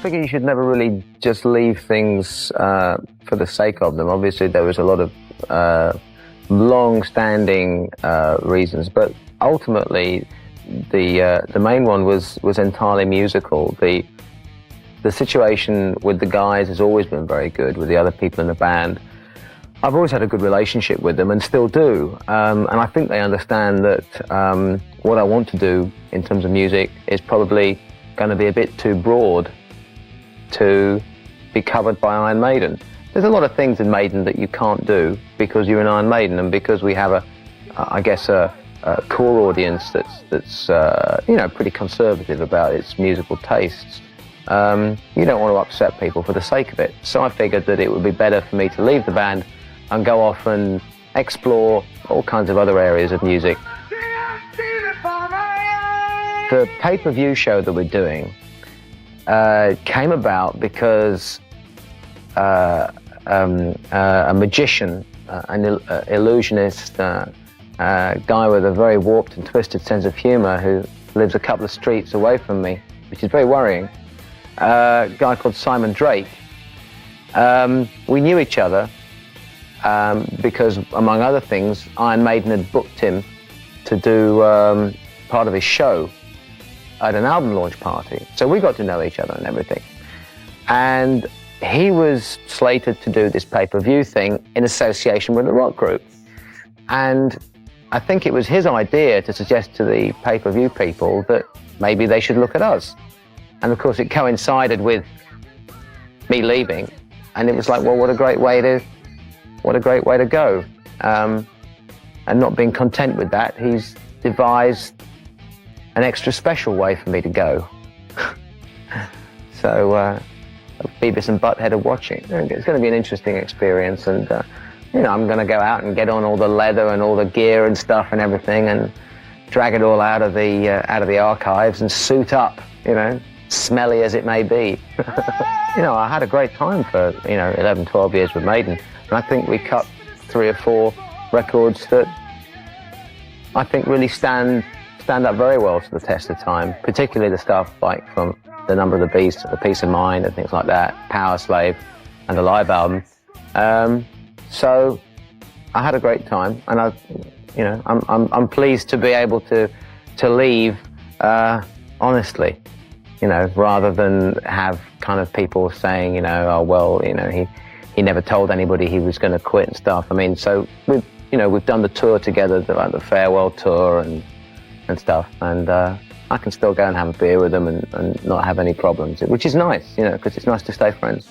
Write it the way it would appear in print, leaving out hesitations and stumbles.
figure you should never really just leave things for the sake of them. Obviously, there was a lot of long-standing reasons, but ultimately, the main one was entirely musical. The situation with the guys has always been very good, with the other people in the band. I've always had a good relationship with them and still do. And I think they understand that what I want to do in terms of music is probably going to be a bit too broad to be covered by Iron Maiden. There's a lot of things in Maiden that you can't do because you're in Iron Maiden, and because we have I guess a core audience that's you know, pretty conservative about its musical tastes. You don't want to upset people for the sake of it. So I figured that it would be better for me to leave the band and go off and explore all kinds of other areas of music. The pay-per-view show that we're doing came about because a magician, an illusionist, a guy with a very warped and twisted sense of humor who lives a couple of streets away from me, which is very worrying, a guy called Simon Drake. We knew each other because, among other things, Iron Maiden had booked him to do part of his show at an album launch party. So we got to know each other and everything. And he was slated to do this pay-per-view thing in association with a rock group. And I think it was his idea to suggest to the pay-per-view people that maybe they should look at us. And of course it coincided with me leaving, and it was like, well, what a great way to go. And not being content with that, he's devised an extra special way for me to go. So Beavis and Butthead are watching. It's going to be an interesting experience, and you know, I'm going to go out and get on all the leather and all the gear and stuff and everything, and drag it all out of the archives and suit up, you know, smelly as it may be. You know, I had a great time for, you know, 11, 12 years with Maiden, and I think we cut 3 or 4 records that I think really stand up very well to the test of time, particularly the stuff like from The Number of the Beast, The Peace of Mind and things like that, Power Slave and the live album. So I had a great time, and I'm pleased to be able to leave honestly, you know, rather than have kind of people saying, you know, oh well, you know, he never told anybody he was going to quit and stuff. I mean, so we've done the tour together, like the farewell tour and stuff, and I can still go and have a beer with them and not have any problems, which is nice, you know, because it's nice to stay friends.